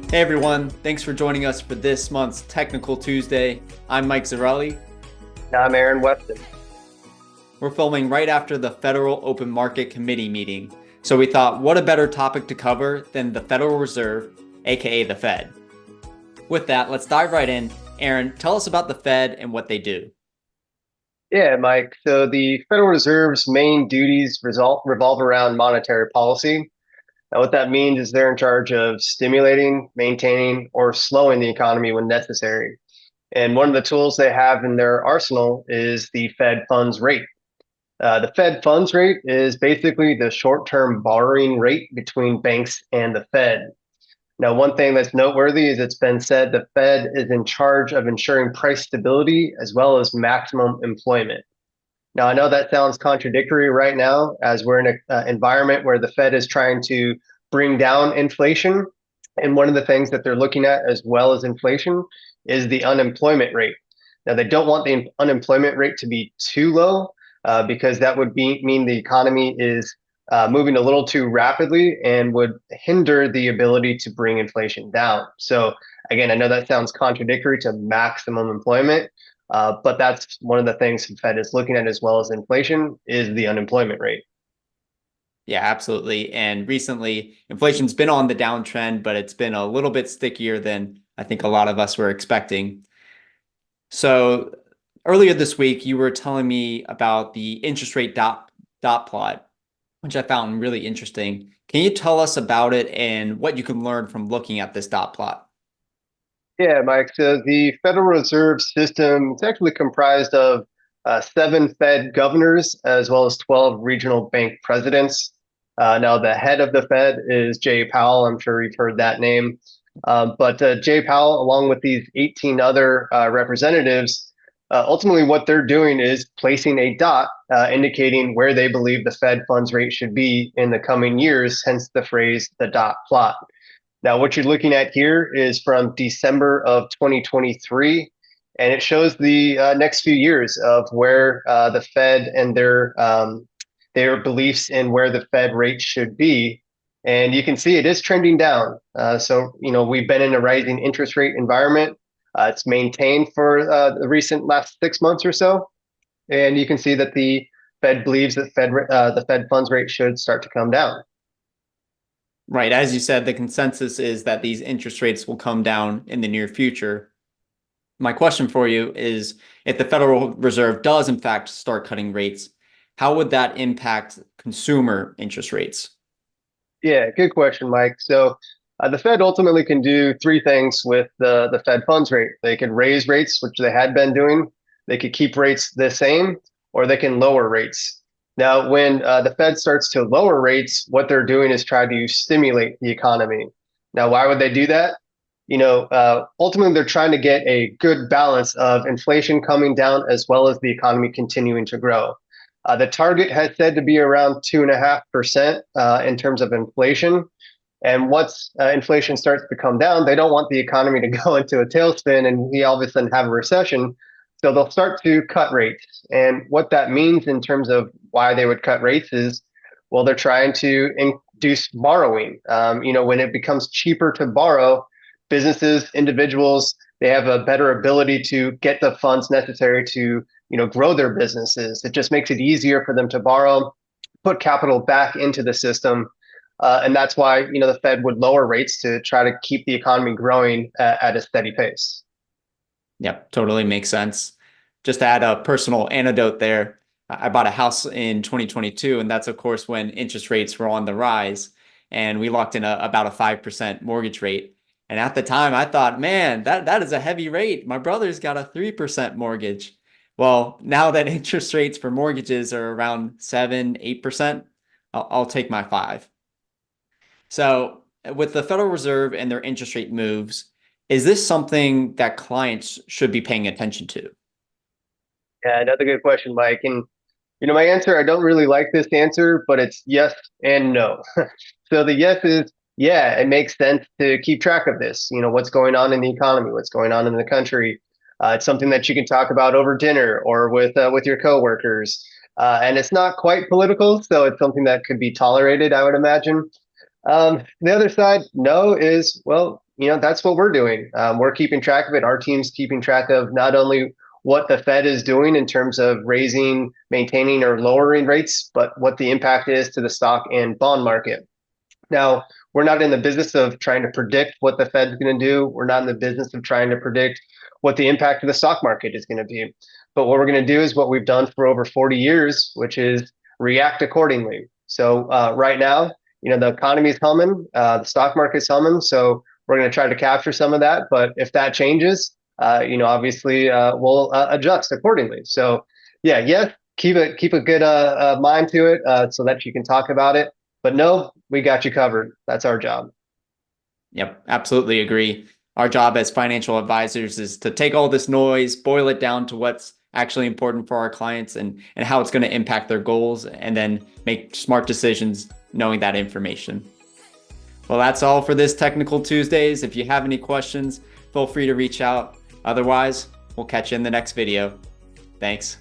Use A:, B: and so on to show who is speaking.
A: Hey everyone, thanks for joining us for this month's Technical Tuesday. I'm Mike Zarrelli.
B: I'm Aaron Weston.
A: We're filming right after the Federal Open Market Committee meeting, so we thought what a better topic to cover than the Federal Reserve, aka the Fed. With that, let's dive right in. Aaron, tell us about the Fed and what they do.
B: Yeah, Mike. So the Federal Reserve's main duties revolve around monetary policy. Now, what that means is they're in charge of stimulating, maintaining, or slowing the economy when necessary. And one of the tools they have in their arsenal is the Fed funds rate. The Fed funds rate is basically the short term borrowing rate between banks and the Fed. Now, one thing that's noteworthy is it's been said the Fed is in charge of ensuring price stability as well as maximum employment. Now, I know that sounds contradictory right now, as we're in an environment where the Fed is trying to bring down inflation. And one of the things that they're looking at, as well as inflation, is the unemployment rate. Now, they don't want the unemployment rate to be too low because that would mean the economy is moving a little too rapidly and would hinder the ability to bring inflation down. So, again, I know that sounds contradictory to maximum employment, but that's one of the things the Fed is looking at as well as inflation is the unemployment rate.
A: Yeah, absolutely. And recently, inflation's been on the downtrend, but it's been a little bit stickier than I think a lot of us were expecting. So earlier this week, you were telling me about the interest rate dot plot, which I found really interesting. Can you tell us about it and what you can learn from looking at this dot plot?
B: Yeah, Mike. So the Federal Reserve System is actually comprised of seven Fed governors as well as 12 regional bank presidents. Now, the head of the Fed is Jay Powell. I'm sure you've heard that name. But Jay Powell, along with these 18 other representatives, ultimately what they're doing is placing a dot indicating where they believe the Fed funds rate should be in the coming years, hence the phrase the dot plot. Now, what you're looking at here is from December of 2023, and it shows the next few years of where the Fed and their beliefs in where the Fed rate should be. And you can see it is trending down. We've been in a rising interest rate environment. It's maintained for the recent last 6 months or so, and you can see that the Fed believes that the Fed funds rate should start to come down.
A: Right. As you said, the consensus is that these interest rates will come down in the near future. My question for you is, if the Federal Reserve does in fact start cutting rates, how would that impact consumer interest rates?
B: Yeah, good question, Mike. So the Fed ultimately can do three things with the Fed funds rate. They can raise rates, which they had been doing. They could keep rates the same, or they can lower rates. Now, when the Fed starts to lower rates, what they're doing is try to stimulate the economy. Now, why would they do that? Ultimately, they're trying to get a good balance of inflation coming down as well as the economy continuing to grow. The target has said to be around 2.5% in terms of inflation. And once inflation starts to come down, they don't want the economy to go into a tailspin and we all of a sudden have a recession. So they'll start to cut rates. And what that means in terms of why they would cut rates is, well, they're trying to induce borrowing. When it becomes cheaper to borrow, businesses, individuals, they have a better ability to get the funds necessary to grow their businesses. It just makes it easier for them to borrow, put capital back into the system. And that's why, the Fed would lower rates to try to keep the economy growing at a steady pace.
A: Yep, totally makes sense. Just to add a personal anecdote there, I bought a house in 2022, and that's of course when interest rates were on the rise, and we locked in about a 5% mortgage rate. And at the time, I thought, man, that is a heavy rate. My brother's got a 3% mortgage. Well, now that interest rates for mortgages are around 7, 8%, I'll take my five. So, with the Federal Reserve and their interest rate moves, is this something that clients should be paying attention to?
B: Yeah, another good question, Mike. And my answer, I don't really like this answer, but it's yes and no. So the yes is, yeah, it makes sense to keep track of this. What's going on in the economy, what's going on in the country. It's something that you can talk about over dinner or with your coworkers. And it's not quite political, so it's something that could be tolerated, I would imagine. The other side, no, is, well, that's what we're doing. We're keeping track of it. Our team's keeping track of not only what the Fed is doing in terms of raising, maintaining, or lowering rates, but what the impact is to the stock and bond market. Now, we're not in the business of trying to predict what the Fed's going to do. We're not in the business of trying to predict what the impact of the stock market is going to be. But what we're going to do is what we've done for over 40 years, which is react accordingly. So right now, the economy's humming, the stock market's humming. So we're going to try to capture some of that. But if that changes, obviously we'll adjust accordingly. So yes, keep a good mind to it so that you can talk about it. But no, we got you covered. That's our job.
A: Yep, absolutely agree. Our job as financial advisors is to take all this noise, boil it down to what's actually important for our clients and how it's going to impact their goals, and then make smart decisions knowing that information. Well, that's all for this Technical Tuesdays. If you have any questions, feel free to reach out. Otherwise, we'll catch you in the next video. Thanks.